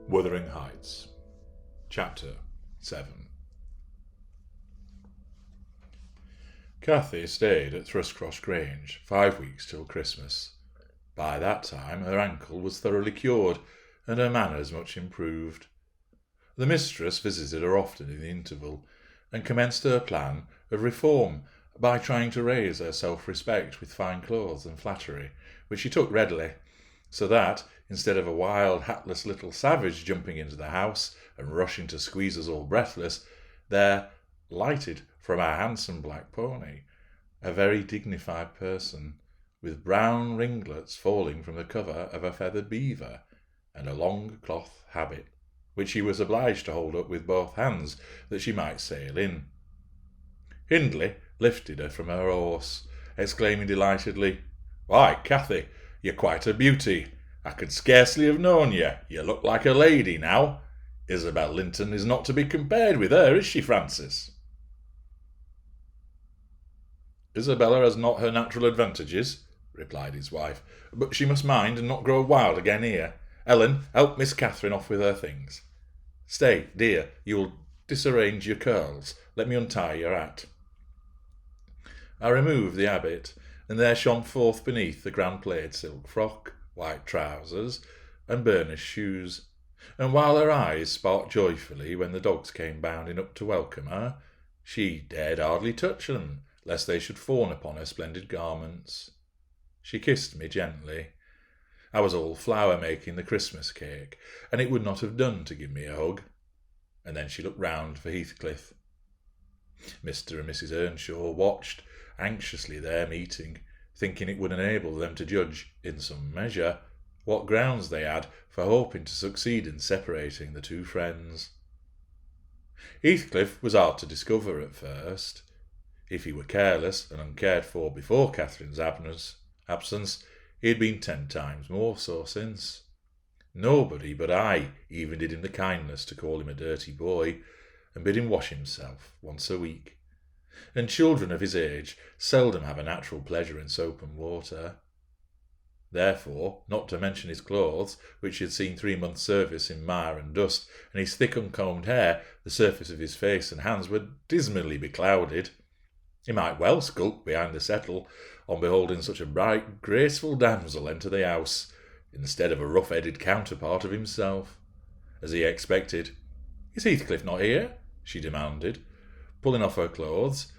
Wuthering Heights. Chapter 7. Cathy stayed at Thrushcross Grange 5 weeks till Christmas. By that time her ankle was thoroughly cured, and her manners much improved. The mistress visited her often in the interval, and commenced her plan of reform by trying to raise her self-respect with fine clothes and flattery, which she took readily, so that, instead of a wild, hatless little savage jumping into the house and rushing to squeeze us all breathless, there lighted from a handsome black pony a very dignified person, with brown ringlets falling from the cover of a feathered beaver, and a long cloth habit, which she was obliged to hold up with both hands that she might sail in. Hindley lifted her from her horse, exclaiming delightedly, "Why, Cathy, you're quite a beauty. I could scarcely have known you. You look like a lady now. Isabel Linton is not to be compared with her, is she, Francis?" "Isabella has not her natural advantages," replied his wife, "but she must mind and not grow wild again here. Ellen, help Miss Catherine off with her things. Stay, dear, you'll disarrange your curls. Let me untie your hat." I removed the habit, and there shone forth beneath the grand plaid silk frock, white trousers, and burnished shoes, and while her eyes sparkled joyfully when the dogs came bounding up to welcome her, she dared hardly touch them, lest they should fawn upon her splendid garments. She kissed me gently. I was all flour making the Christmas cake, and it would not have done to give me a hug. And then she looked round for Heathcliff. Mr. and Mrs. Earnshaw watched anxiously their meeting, thinking it would enable them to judge, in some measure, what grounds they had for hoping to succeed in separating the two friends. Heathcliff was hard to discover at first. If he were careless and uncared for before Catherine's absence, he had been 10 times more so since. Nobody but I even did him the kindness to call him a dirty boy, and bid him wash himself once a week. And children of his age seldom have a natural pleasure in soap and water. Therefore, not to mention his clothes, which had seen 3 months' service in mire and dust, and his thick uncombed hair, the surface of his face and hands were dismally beclouded. He might well skulk behind the settle on beholding such a bright, graceful damsel enter the house, instead of a rough-headed counterpart of himself. As he expected. "Is Heathcliff not here?" she demanded, pulling off her gloves,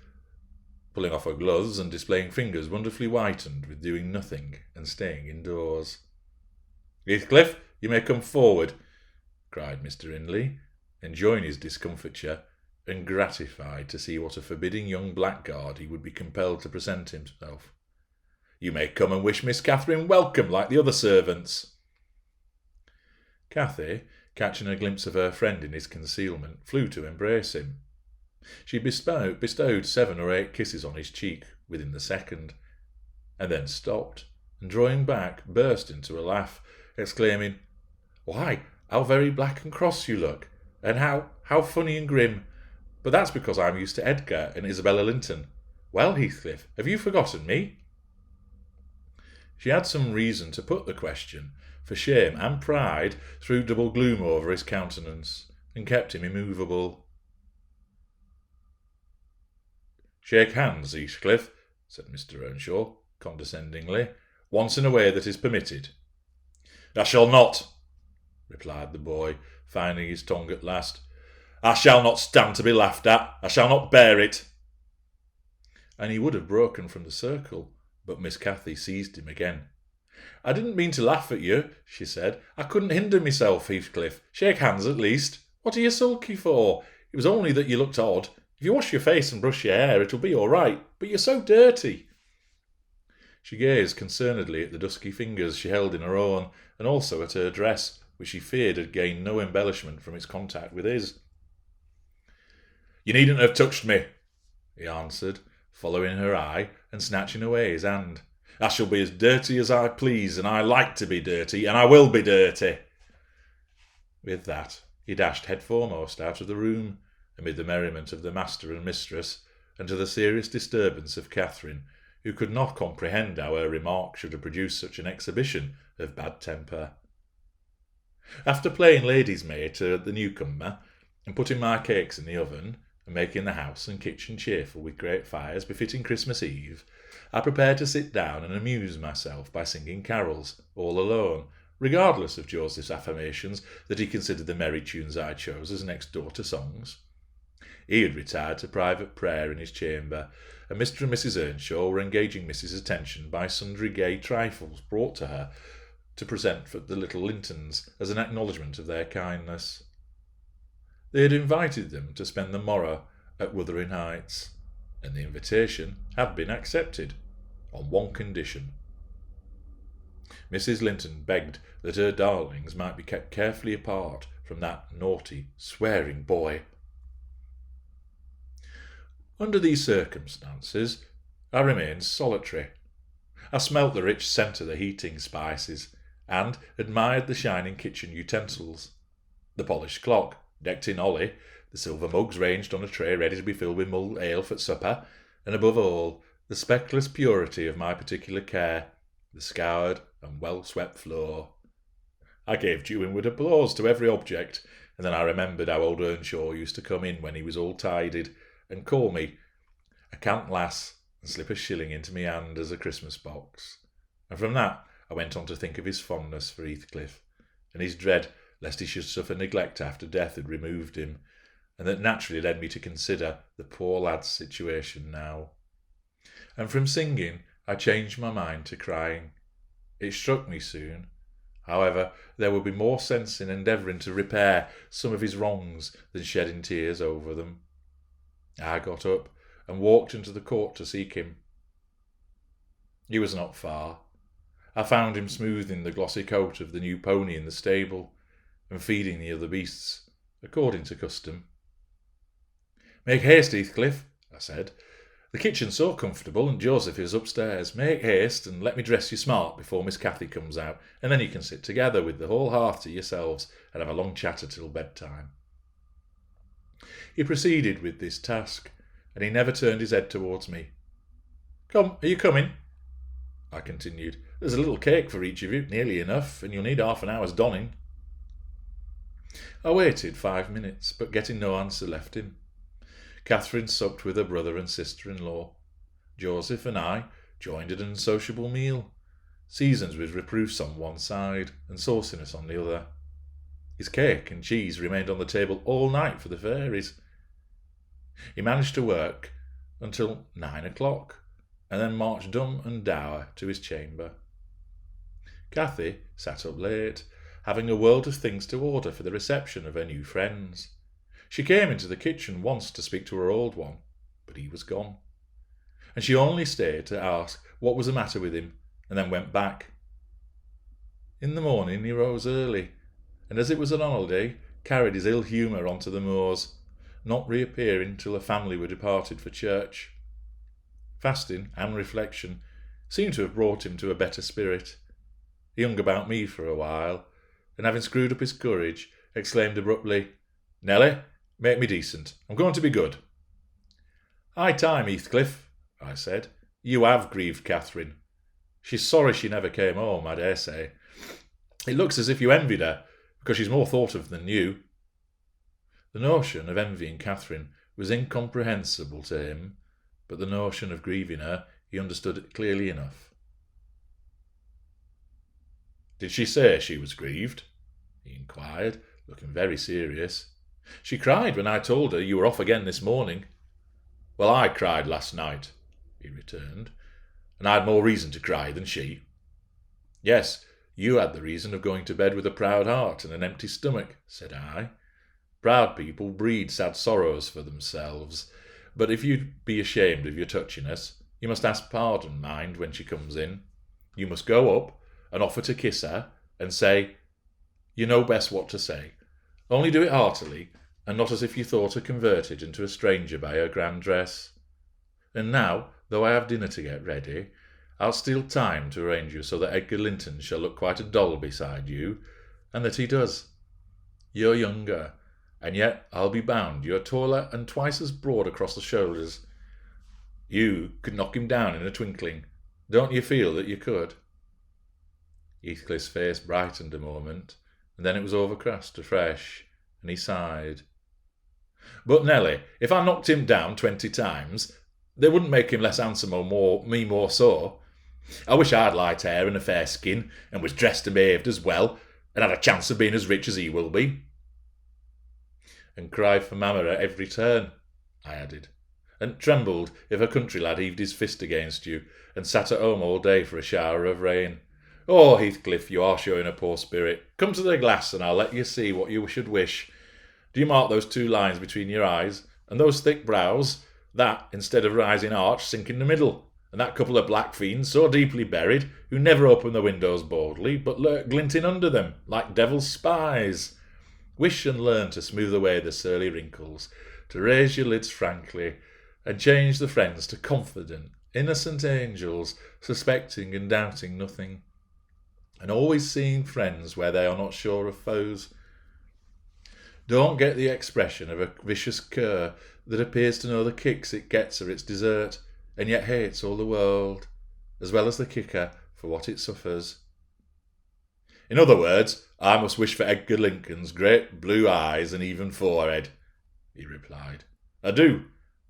and displaying fingers wonderfully whitened with doing nothing and staying indoors. "Heathcliff, you may come forward," cried Mr. Hindley, enjoying his discomfiture, and gratified to see what a forbidding young blackguard he would be compelled to present himself. "You may come and wish Miss Catherine welcome like the other servants." Cathy, catching a glimpse of her friend in his concealment, flew to embrace him. She bestowed 7 or 8 kisses on his cheek within the second, and then stopped, and drawing back, burst into a laugh, exclaiming, "Why, how very black and cross you look, and how funny and grim! But that's because I'm used to Edgar and Isabella Linton. Well, Heathcliff, have you forgotten me?" She had some reason to put the question, for shame and pride threw double gloom over his countenance, and kept him immovable. "Shake hands, Heathcliff," said Mr. Earnshaw, condescendingly, "once in a way that is permitted." "I shall not," replied the boy, finding his tongue at last. "I shall not stand to be laughed at. I shall not bear it." And he would have broken from the circle, but Miss Cathy seized him again. "I didn't mean to laugh at you," she said. "I couldn't hinder myself, Heathcliff. Shake hands at least. What are you sulky for? It was only that you looked odd. If you wash your face and brush your hair, it'll be all right, but you're so dirty." She gazed concernedly at the dusky fingers she held in her own, and also at her dress, which she feared had gained no embellishment from its contact with his. "You needn't have touched me," he answered, following her eye and snatching away his hand. "I shall be as dirty as I please, and I like to be dirty, and I will be dirty." With that, he dashed head foremost out of the room, amid the merriment of the master and mistress, and to the serious disturbance of Catherine, who could not comprehend how her remark should have produced such an exhibition of bad temper. After playing lady's maid to the newcomer, and putting my cakes in the oven, and making the house and kitchen cheerful with great fires befitting Christmas Eve, I prepared to sit down and amuse myself by singing carols, all alone, regardless of Joseph's affirmations that he considered the merry tunes I chose as next door to songs. He had retired to private prayer in his chamber, and Mr. and Mrs. Earnshaw were engaging Miss's attention by sundry gay trifles brought to her to present for the little Lintons as an acknowledgment of their kindness. They had invited them to spend the morrow at Wuthering Heights, and the invitation had been accepted, on one condition. Mrs. Linton begged that her darlings might be kept carefully apart from that naughty, swearing boy. Under these circumstances, I remained solitary. I smelt the rich scent of the heating spices, and admired the shining kitchen utensils. The polished clock, decked in holly, the silver mugs ranged on a tray ready to be filled with mulled ale for supper, and above all, the speckless purity of my particular care, the scoured and well-swept floor. I gave due inward applause to every object, and then I remembered how old Earnshaw used to come in when he was all tidied, and call me a cant lass, and slip a shilling into me hand as a Christmas box. And from that I went on to think of his fondness for Heathcliff, and his dread lest he should suffer neglect after death had removed him, and that naturally led me to consider the poor lad's situation now. And from singing I changed my mind to crying. It struck me soon, however, there would be more sense in endeavouring to repair some of his wrongs than shedding tears over them. I got up and walked into the court to seek him. He was not far. I found him smoothing the glossy coat of the new pony in the stable, and feeding the other beasts, according to custom. "Make haste, Heathcliff," I said. "The kitchen's so comfortable, and Joseph is upstairs. Make haste, and let me dress you smart before Miss Cathy comes out, and then you can sit together with the whole hearth to yourselves, and have a long chatter till bedtime." He proceeded with this task, and he never turned his head towards me. "Come, are you coming?" I continued. "There's a little cake for each of you, nearly enough, and you'll need half an hour's donning." I waited 5 minutes, but getting no answer left him. Catherine supped with her brother and sister-in-law. Joseph and I joined in an unsociable meal, seasoned with reproofs on one side and sauciness on the other. His cake and cheese remained on the table all night for the fairies. He managed to work until 9 o'clock, and then marched dumb and dour to his chamber. Cathy sat up late, having a world of things to order for the reception of her new friends. She came into the kitchen once to speak to her old one, but he was gone, and she only stayed to ask what was the matter with him, and then went back. In the morning he rose early, and as it was an holiday, carried his ill humour on to the moors, not reappearing till the family were departed for church. Fasting and reflection seemed to have brought him to a better spirit. He hung about me for a while, and having screwed up his courage, exclaimed abruptly, "Nelly, make me decent. I'm going to be good." "High time, Heathcliff," I said. "You have grieved Catherine. She's sorry she never came home, I dare say. It looks as if you envied her, because she's more thought of than you." The notion of envying Catherine was incomprehensible to him, but the notion of grieving her he understood clearly enough. "Did she say she was grieved?" he inquired, looking very serious. "She cried when I told her you were off again this morning." "Well, I cried last night," he returned, "and I had more reason to cry than she." "Yes, you had the reason of going to bed with a proud heart and an empty stomach," said I. "Proud people breed sad sorrows for themselves, but if you'd be ashamed of your touchiness, you must ask pardon, mind, when she comes in. You must go up and offer to kiss her, and say, 'You know best what to say.' Only do it heartily, and not as if you thought her converted into a stranger by her grand dress. And now, though I have dinner to get ready, I'll steal time to arrange you so that Edgar Linton shall look quite a doll beside you, and that he does. You're younger, and yet I'll be bound you're taller and twice as broad across the shoulders. You could knock him down in a twinkling. Don't you feel that you could?" Heathcliff's face brightened a moment, and then it was overcast afresh, and he sighed. But Nelly, if I knocked him down 20 times, they wouldn't make him less handsome or me more so. I wish I had light hair and a fair skin, and was dressed and behaved as well, and had a chance of being as rich as he will be. And cried for mamma at every turn, I added, and trembled if a country lad heaved his fist against you, and sat at home all day for a shower of rain. Oh, Heathcliff, you are showing a poor spirit. Come to the glass, and I'll let you see what you should wish. Do you mark those 2 lines between your eyes, and those thick brows? That, instead of rising arch, sink in the middle, and that couple of black fiends so deeply buried, who never open the windows boldly, but lurk glinting under them, like devil's spies. Wish and learn to smooth away the surly wrinkles, to raise your lids frankly, and change the friends to confident, innocent angels, suspecting and doubting nothing, and always seeing friends where they are not sure of foes. Don't get the expression of a vicious cur that appears to know the kicks it gets or its desert, and yet hates all the world, as well as the kicker, for what it suffers. In other words, I must wish for Edgar Lincoln's great blue eyes and even forehead, he replied. I do, and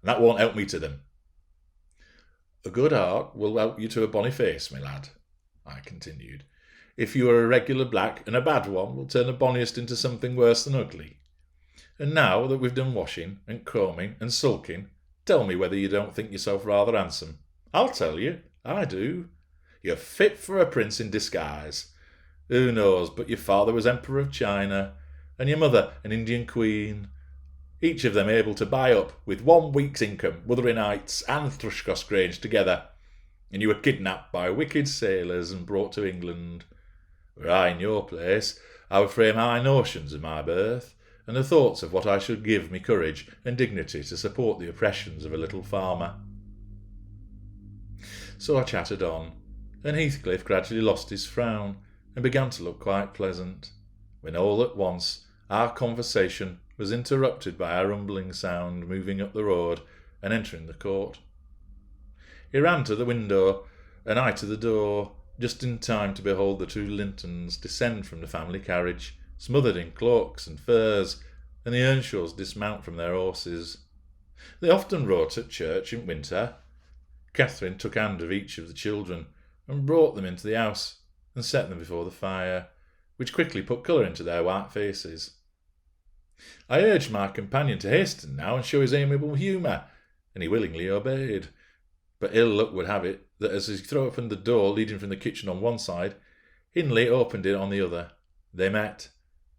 that won't help me to them. A good heart will help you to a bonny face, my lad, I continued. If you are a regular black, and a bad one will turn the bonniest into something worse than ugly. And now that we've done washing, and combing, and sulking, tell me whether you don't think yourself rather handsome. I'll tell you, I do. You're fit for a prince in disguise. Who knows but your father was Emperor of China, and your mother an Indian Queen, each of them able to buy up, with 1 week's income, Wuthering Heights and Thrushcross Grange together, and you were kidnapped by wicked sailors and brought to England. Were I in your place, I would frame high notions of my birth, and the thoughts of what I should give me courage and dignity to support the oppressions of a little farmer. So I chattered on, and Heathcliff gradually lost his frown, and began to look quite pleasant, when all at once our conversation was interrupted by a rumbling sound moving up the road and entering the court. He ran to the window, and I to the door, just in time to behold the 2 Lintons descend from the family carriage, smothered in cloaks and furs, and the Earnshaws dismount from their horses. They often rode at church in winter. Catherine took hand of each of the children, and brought them into the house, and set them before the fire, which quickly put colour into their white faces. I urged my companion to hasten now and show his amiable humour, and he willingly obeyed. But ill luck would have it that as he threw open the door leading from the kitchen on one side, Hindley opened it on the other. They met,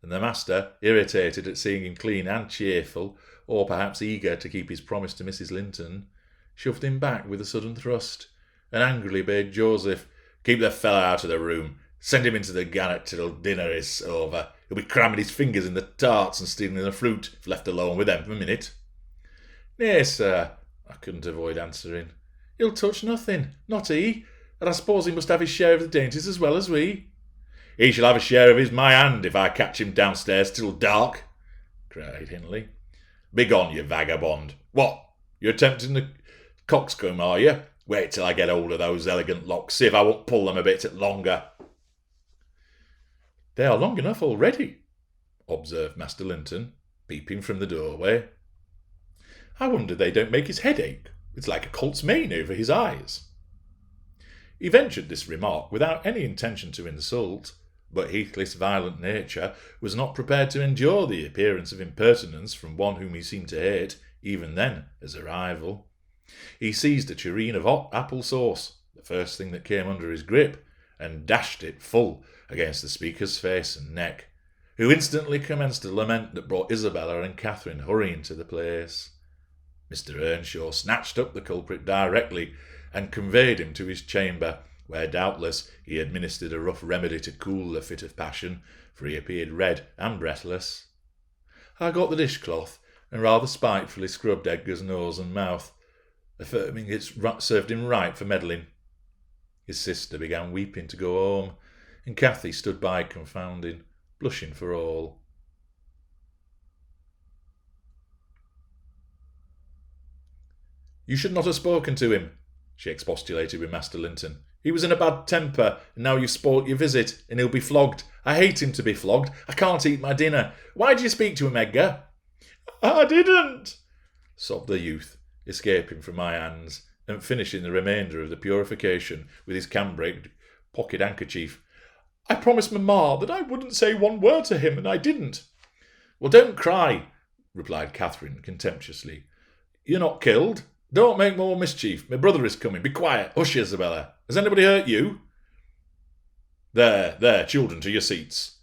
and the master, irritated at seeing him clean and cheerful, or perhaps eager to keep his promise to Mrs. Linton, shoved him back with a sudden thrust, and angrily bade Joseph, "Keep the fellow out of the room. Send him into the garret till dinner is over. He'll be cramming his fingers in the tarts and stealing the fruit if left alone with them for a minute." "Nay, sir," I couldn't avoid answering. "He'll touch nothing, not he, and I suppose he must have his share of the dainties as well as we." "He shall have a share of his my hand if I catch him downstairs till dark," cried Hindley. "Begone, you vagabond. What, you're attempting the coxcomb, are you? Wait till I get hold of those elegant locks, see if I won't pull them a bit longer." "They are long enough already," observed Master Linton, peeping from the doorway. "I wonder they don't make his head ache. It's like a colt's mane over his eyes." He ventured this remark without any intention to insult, but Heathcliff's violent nature was not prepared to endure the appearance of impertinence from one whom he seemed to hate, even then, as a rival. He seized a tureen of hot apple sauce, the first thing that came under his grip, and dashed it full against the speaker's face and neck, who instantly commenced a lament that brought Isabella and Catherine hurrying to the place. Mr. Earnshaw snatched up the culprit directly and conveyed him to his chamber, where doubtless he administered a rough remedy to cool the fit of passion, for he appeared red and breathless. I got the dishcloth and rather spitefully scrubbed Edgar's nose and mouth, affirming it served him right for meddling. His sister began weeping to go home, and Cathy stood by confounded, blushing for all. "You should not have spoken to him," she expostulated with Master Linton. "He was in a bad temper, and now you've spoilt your visit, and he'll be flogged. I hate him to be flogged. I can't eat my dinner. Why did you speak to him, Edgar?" "I didn't," sobbed the youth, escaping from my hands and finishing the remainder of the purification with his cambric pocket handkerchief. "I promised Mamma that I wouldn't say one word to him, and I didn't." "Well, don't cry," replied Catherine contemptuously. "You're not killed. Don't make more mischief. My brother is coming. Be quiet. Hush, Isabella. Has anybody hurt you?" There, children, to your seats,"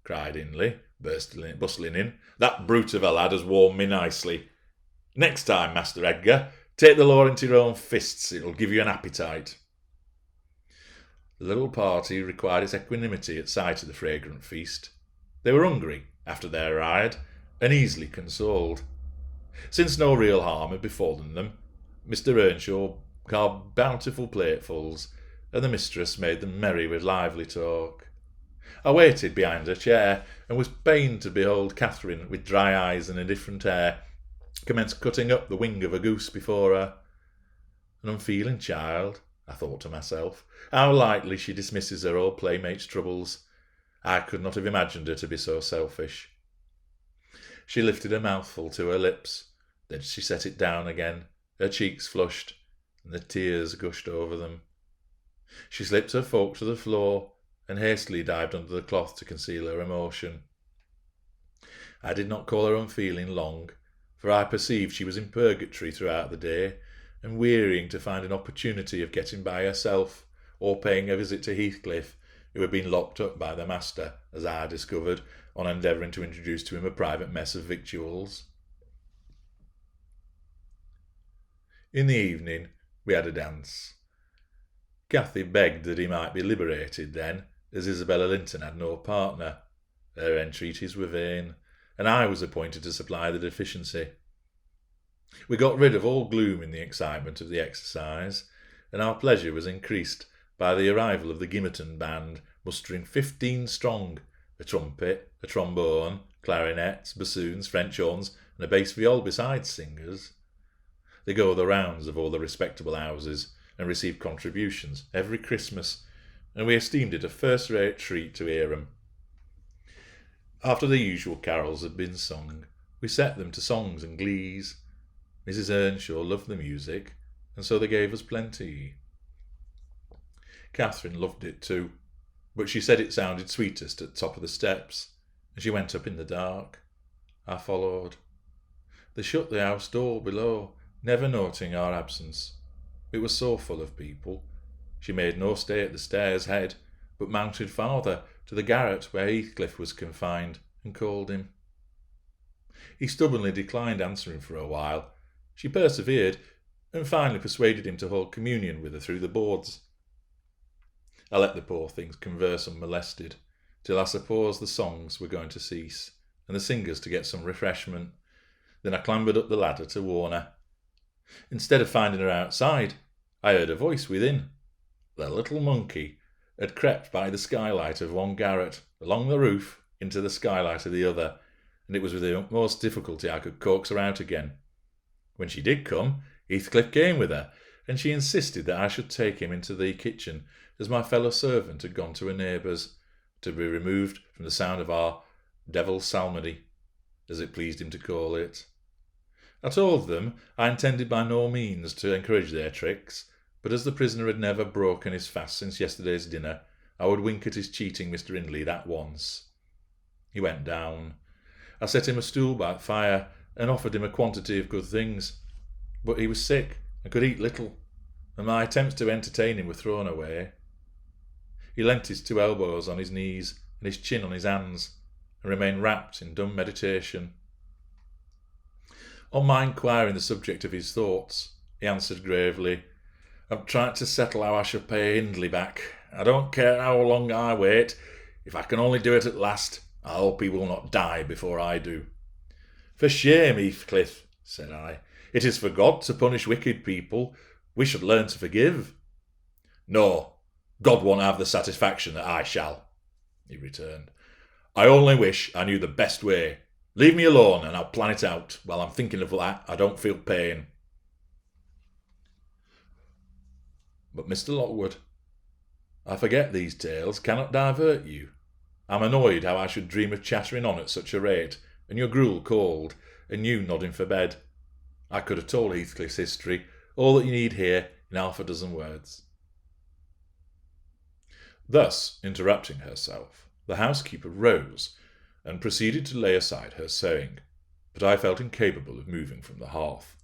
cried Hindley, bustling in. "That brute of a lad has warmed me nicely. Next time, Master Edgar, take the law into your own fists. It'll give you an appetite." The little party required its equanimity at sight of the fragrant feast. They were hungry after their ride, and easily consoled. Since no real harm had befallen them, Mr. Earnshaw carved bountiful platefuls, and the mistress made them merry with lively talk. I waited behind her chair, and was pained to behold Catherine, with dry eyes and indifferent air, commence cutting up the wing of a goose before her. An unfeeling child, I thought to myself. How lightly she dismisses her old playmate's troubles. I could not have imagined her to be so selfish. She lifted a mouthful to her lips, then she set it down again, her cheeks flushed, and the tears gushed over them. She slipped her fork to the floor, and hastily dived under the cloth to conceal her emotion. I did not call her unfeeling long, for I perceived she was in purgatory throughout the day, and wearying to find an opportunity of getting by herself, or paying a visit to Heathcliff, who had been locked up by the master, as I discovered, on endeavouring to introduce to him a private mess of victuals. In the evening we had a dance. Cathy begged that he might be liberated then, as Isabella Linton had no partner. Her entreaties were vain, and I was appointed to supply the deficiency. We got rid of all gloom in the excitement of the exercise, and our pleasure was increased by the arrival of the Gimmerton band, mustering 15 strong, a trumpet, a trombone, clarinets, bassoons, French horns, and a bass viol besides singers. They go the rounds of all the respectable houses, and receive contributions every Christmas, and we esteemed it a first-rate treat to hear 'em. After the usual carols had been sung, we set them to songs and glees. Mrs. Earnshaw loved the music, and so they gave us plenty. Catherine loved it too, but she said it sounded sweetest at the top of the steps, and she went up in the dark. I followed. They shut the house door below, never noting our absence. It was so full of people. She made no stay at the stairs head, but mounted farther to the garret where Heathcliff was confined, and called him. He stubbornly declined answering for a while. She persevered, and finally persuaded him to hold communion with her through the boards. I let the poor things converse unmolested, till I supposed the songs were going to cease, and the singers to get some refreshment. Then I clambered up the ladder to warn her. Instead of finding her outside, I heard a voice within. The little monkey had crept by the skylight of one garret, along the roof, into the skylight of the other, and it was with the utmost difficulty I could coax her out again. When she did come, Heathcliff came with her, and she insisted that I should take him into the kitchen, as my fellow servant had gone to a neighbour's, to be removed from the sound of our devil's psalmody, as it pleased him to call it. I told them I intended by no means to encourage their tricks, but as the prisoner had never broken his fast since yesterday's dinner, I would wink at his cheating Mr. Hindley that once. He went down. I set him a stool by the fire, and offered him a quantity of good things, but he was sick and could eat little, and my attempts to entertain him were thrown away. He leant his 2 elbows on his knees and his chin on his hands, and remained wrapped in dumb meditation. On my inquiring the subject of his thoughts, he answered gravely, "I'm trying to settle how I shall pay Hindley back. I don't care how long I wait. If I can only do it at last, I hope he will not die before I do." "For shame, Heathcliff," said I. "It is for God to punish wicked people. We should learn to forgive." "No, God won't have the satisfaction that I shall," he returned. "I only wish I knew the best way. Leave me alone and I'll plan it out. While I'm thinking of that, I don't feel pain." "But, Mr. Lockwood, I forget these tales cannot divert you. I'm annoyed how I should dream of chattering on at such a rate, and your gruel cold, and you nodding for bed. I could have told Heathcliff's history, all that you need hear, in half a dozen words." Thus interrupting herself, the housekeeper rose and proceeded to lay aside her sewing, but I felt incapable of moving from the hearth,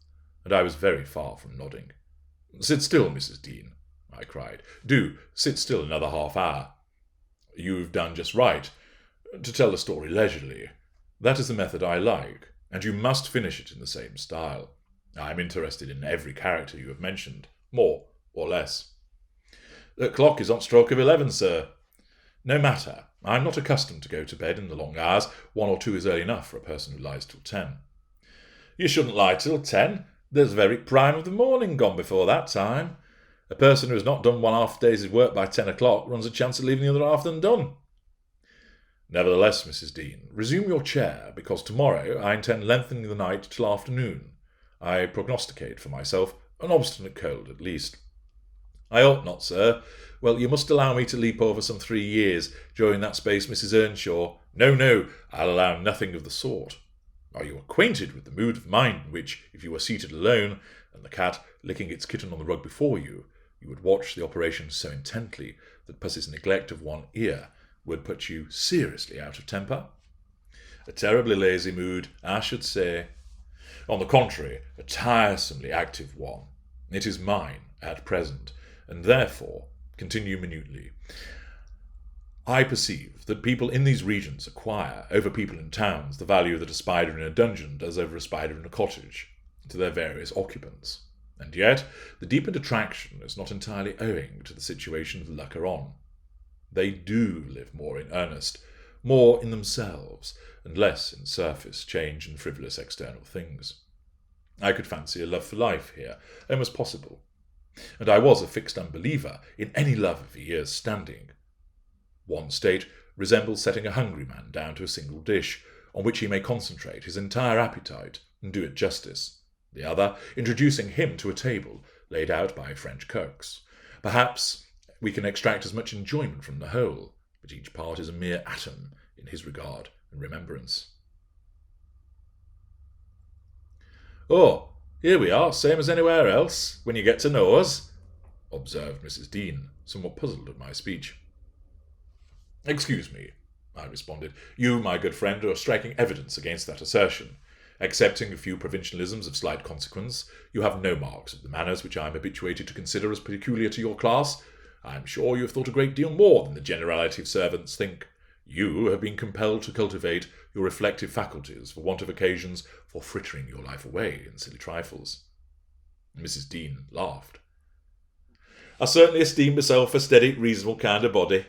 and I was very far from nodding. "Sit still, Mrs. Dean," I cried. "Do sit still another half hour. You've done just right to tell the story leisurely. That is the method I like, and you must finish it in the same style. I am interested in every character you have mentioned, more or less." "The clock is on stroke of 11, sir." "No matter. I am not accustomed to go to bed in the long hours. 1 or 2 is early enough for a person who lies till 10. "You shouldn't lie till 10. There's the very prime of the morning gone before that time. A person who has not done one half day's work by 10 o'clock runs a chance of leaving the other half undone." "Nevertheless, Mrs. Dean, resume your chair, because tomorrow I intend lengthening the night till afternoon. I prognosticate for myself an obstinate cold, at least." "I ought not, sir. Well, you must allow me to leap over some 3 years. During that space, Mrs. Earnshaw—" "No, I'll allow nothing of the sort. Are you acquainted with the mood of mind in which, if you were seated alone, and the cat licking its kitten on the rug before you, you would watch the operation so intently that pussy's neglect of one ear would put you seriously out of temper?" "A terribly lazy mood, I should say." "On the contrary, a tiresomely active one. It is mine, at present, and therefore," continue minutely, "I perceive that people in these regions acquire, over people in towns, the value that a spider in a dungeon does over a spider in a cottage, to their various occupants. And yet the deepened attraction is not entirely owing to the situation of the looker-on. They do live more in earnest, more in themselves, and less in surface change and frivolous external things. I could fancy a love for life here, almost possible, and I was a fixed unbeliever in any love of a year's standing. One state resembles setting a hungry man down to a single dish, on which he may concentrate his entire appetite and do it justice. The other, introducing him to a table laid out by French cooks. Perhaps we can extract as much enjoyment from the whole, but each part is a mere atom in his regard and remembrance." "Oh, here we are, same as anywhere else, when you get to know us," observed Mrs. Dean, somewhat puzzled at my speech. "Excuse me," I responded. "You, my good friend, are striking evidence against that assertion. Excepting a few provincialisms of slight consequence, you have no marks of the manners which I am habituated to consider as peculiar to your class. I am sure you have thought a great deal more than the generality of servants think. You have been compelled to cultivate your reflective faculties for want of occasions for frittering your life away in silly trifles." Mrs. Dean laughed. "I certainly esteem myself a steady, reasonable kind of body,"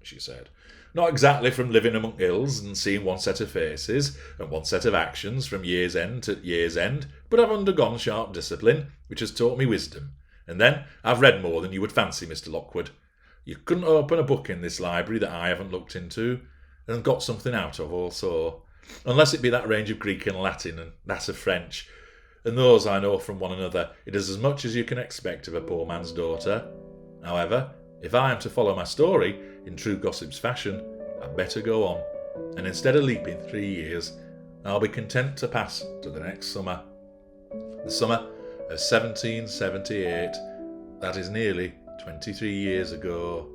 she said. "Not exactly from living among hills and seeing one set of faces and one set of actions from year's end to year's end, but I've undergone sharp discipline, which has taught me wisdom. And then I've read more than you would fancy, Mr. Lockwood. You couldn't open a book in this library that I haven't looked into, and got something out of also, unless it be that range of Greek and Latin and that of French, and those I know from one another. It is as much as you can expect of a poor man's daughter. However, if I am to follow my story in true gossip's fashion, I'd better go on, and instead of leaping 3 years, I'll be content to pass to the next summer. The summer of 1778, that is nearly 23 years ago."